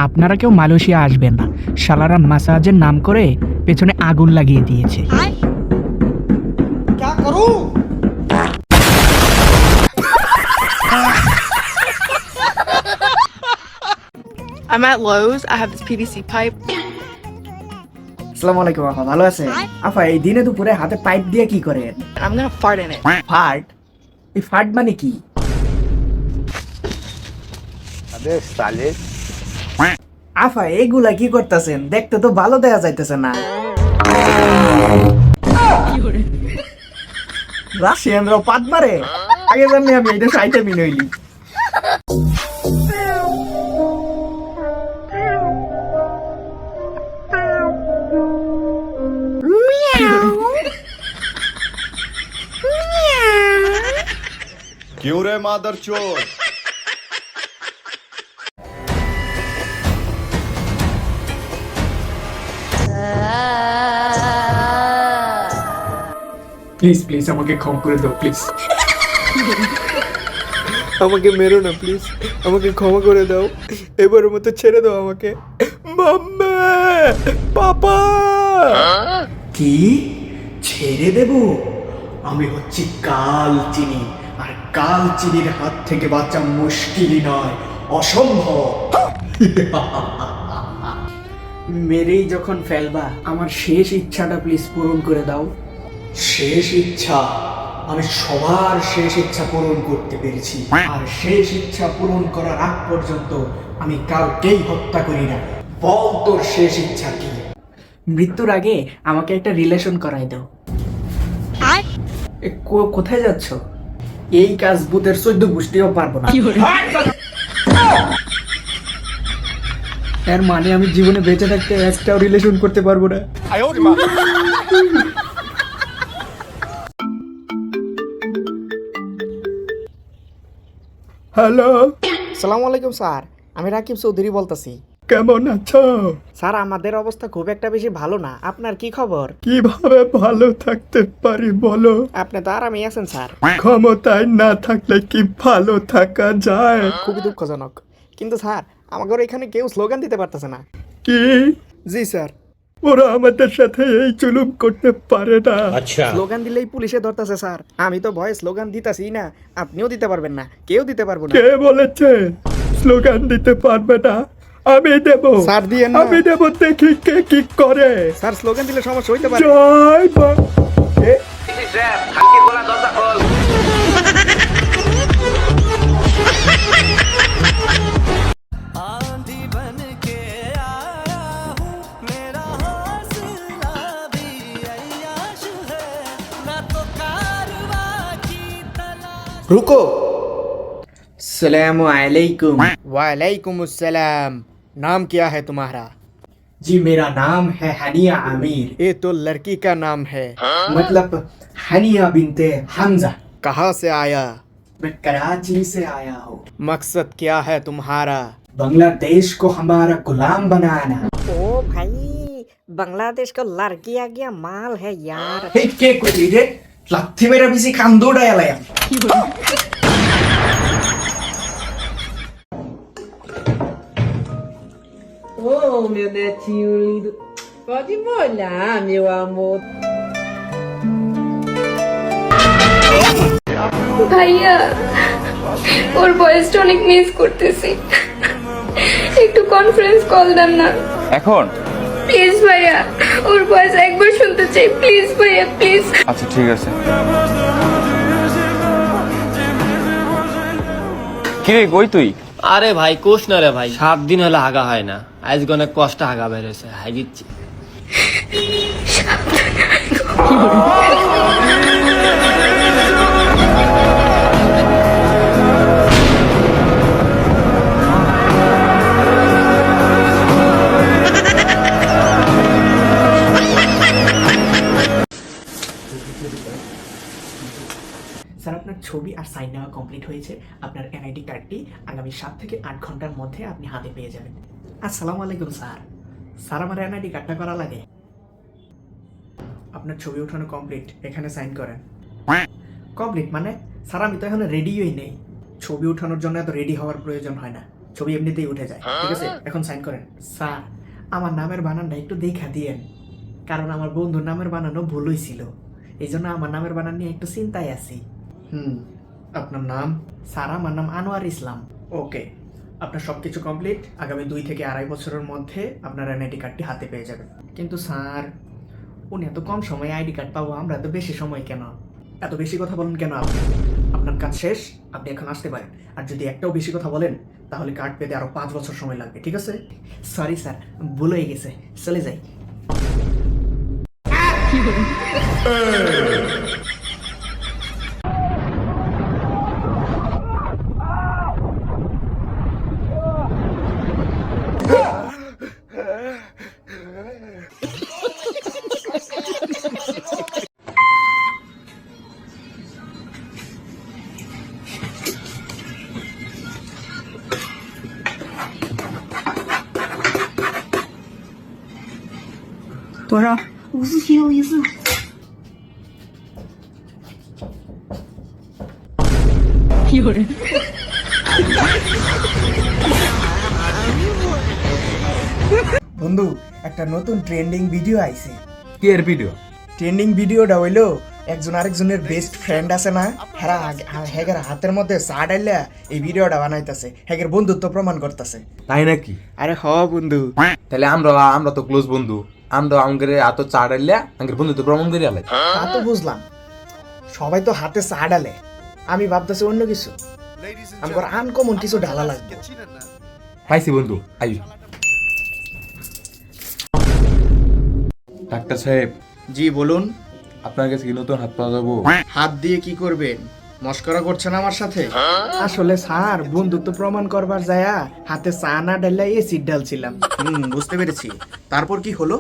আপনারা কেউ মালয়েশিয়া আসবেন না, শালারা মাসাজের নাম করে পেছনে আগুন লাগিয়ে দিয়েছে। क्या करूं? I'm at Lowe's. I have this PVC pipe. আসসালামু আলাইকুম আপা, ভালো আছেন? আপা এই দিনে দুপুরে হাতে পাইপ দিয়ে কি করেন? And I'm gonna fart in it. ফাট? এই ফাট মানে কি? আফা এইগুলা কি করতেছেন? দেখতে তো ভালো দেখা যাইতেছে না। রাশিয়ানরাও পাত মারে? আগে জানি আমি এটা সাইটে মিনইলি। क्यों रे मादर चोर। প্লিজ প্লিজ আমাকে ক্ষমা করে দাও প্লিজ। আমাকে মেরো না প্লিজ, আমাকে ক্ষমা করে দাও, এবারের মতো ছেড়ে দাও আমাকে। মাম্মা, পাপা। কি ছেড়ে দেব? আমি হচ্ছি কাল চিনি, আর কাল চিনির হাত থেকে বাঁচা মুশকিলই নয়, অসম্ভব। মেরেই যখন ফেলবা, আমার শেষ ইচ্ছাটা প্লিজ পূরণ করে দাও। শেষ ইচ্ছা? আমি সবার শেষ ইচ্ছা পূরণ করতে পেরেছি, আর শেষ ইচ্ছা পূরণ করার আগ পর্যন্ত আমি কাউকেই হত্যা করি না। বল তোর শেষ ইচ্ছা কি? মৃত্যুর আগে আমাকে একটা রিলেশন করাই দাও। কোথায় যাচ্ছ? এই কাজ ভূতের 14 গোষ্ঠীও পারবো না। এর মানে আমি জীবনে বেঁচে থাকতে একটাও রিলেশন করতে পারবো না। হ্যালো, আসসালামু আলাইকুম স্যার, আমি রাকিব চৌধুরী বলতেছি। কেমন আছো? স্যার আমাদের অবস্থা খুব একটা বেশি ভালো না, আপনার কি খবর? কিভাবে ভালো থাকতে পারি বলো? আপনি তো আরামে আছেন স্যার। ক্ষমতায় না থাকলে কি ভালো থাকা যায়? খুবই দুঃখজনক, কিন্তু স্যার আমাদের এখানে কেউ স্লোগান দিতে পারতেছে না। কি? জি স্যার। ওরা আমাদের সাথে এই জুলুম করতে পারে না। স্লোগান দিলেই পুলিশে ধরতেছে স্যার। আমি তো ভয়ে স্লোগান দিতাছি না, আপনিও দিতে পারবেন না, কেউ দিতে পারবো না। কে বলেছে স্লোগান দিতে পারবে না? আমি দেব স্যার, দিয়েন না। আমি দেব, দেখি কে কি করে। স্যার স্লোগান দিলে সমস্যা হইতে পারে। জয় এ, रुको। सलामुअलैकुम। वालेकुम अस्सलाम। नाम क्या है तुम्हारा? जी मेरा नाम है हनिया आमिर। ये तो लड़की का नाम है। मतलब हनिया बिनते हमजा। कहाँ से आया? मैं कराची से आया हूँ। मकसद क्या है तुम्हारा? बांग्लादेश को हमारा गुलाम बनाना। ओ भाई, बांग्लादेश का लड़की आ गया, माल है यार। हे के को रे लाथी मेरा बिसी कान दो डाला यार। Oh, meu netinho lindo. Pode molhar, meu amor. ভাইয়া, ওর বয়সটা অনেক মিস করতেছি, একটু কনফারেন্স কল দেন না এখন। প্লিজ ভাইয়া, ওর বয়স একবার শুনতে চাই, প্লিজ ভাইয়া প্লিজ। আচ্ছা ঠিক আছে। কিরে কই তুই? আরে ভাই কোষ না রে ভাই, 7 দিন হলে হাগা হয় না, আজ অনেক কষ্ট হাগা বের হয়েছে, হাই দিচ্ছি। স্যার আপনার ছবি আর সাইন নেওয়া কমপ্লিট হয়েছে। আপনার এনআইডি কার্ডটি আগামী 7 থেকে 8 ঘন্টার মধ্যে আপনি হাতে পেয়ে যাবেন। আসসালামু আলাইকুম স্যার। স্যার আমার এনআইডি কার্ডটা করা লাগে। আপনার ছবি ওঠানো কমপ্লিট, এখানে সাইন করেন। কমপ্লিট মানে? স্যার আমি তো এখন রেডিই নেই, ছবি ওঠানোর জন্য এত রেডি হওয়ার প্রয়োজন হয় না। ছবি এমনিতেই উঠে যায়। ঠিক আছে, এখন সাইন করেন। স্যার, আমার নামের বানানটা একটু দেখা দিয়েন, কারণ আমার বন্ধুর নামের বানানো ভুল হয়েছিল, এই জন্য আমার নামের বানান নিয়ে একটু চিন্তায় আছি। আপনার নাম? স্যার, আমার নাম আনোয়ার ইসলাম। ওকে, আপনার সব কিছু কমপ্লিট। আগামী 2 থেকে 2.5 বছরের মধ্যে আপনার এনআইডি কার্ডটি হাতে পেয়ে যাবেন। কিন্তু স্যার, উনি এত কম সময়ে আইডি কার্ড পাবো, আমরা এত বেশি সময় কেন? এত বেশি কথা বলেন কেন আপনি? আপনার কাজ শেষ, আপনি এখন আসতে পারেন। আর যদি একটাও বেশি কথা বলেন তাহলে কার্ড পেতে আরো 5 বছর সময় লাগবে। ঠিক আছে? সরি স্যার, ভুল হয়ে গেছে, চলে যাই।多少50题有意思。 বন্ধু, একটা নতুন ট্রেন্ডিং ভিডিও আইছে। কি এর ভিডিও? ট্রেন্ডিং ভিডিওটা হইলো একজন আরেকজনের বেস্ট ফ্রেন্ড আছে না, হেগের হাতের মধ্যে চা ডাইলা এই ভিডিওটা বানাইতেছে, হেগের বন্ধুত্ব প্রমাণ করতেছে। তাই নাকি? আরে হ বন্ধু, তাহলে আমরা তো ক্লোজ বন্ধু, আমরা আমাদের এত চা ডাইলা আমাদের বন্ধু তো প্রমাণ করে আলাই। তা তো বুঝলাম, সবাই তো হাতে চা ডালে, আমি ভাবতেছি অন্য কিছু, আমার আনকমন কিছু ঢালা লাগবে। পাইছি বন্ধু, আই। ডাক্তার সাহেব, জি বলুন। আপনার কাছে কি নতুন হাত পাওয়া যাবো? হাত দিয়ে কি করবেন? মস্করা করছেন আমার সাথে? আসলে স্যার, বন্ধুত্ব প্রমাণ করবার যায়া হাতে চা না ডাইলা এসিড ডালছিলাম। বুঝতে পেরেছি। তারপর কি হলো?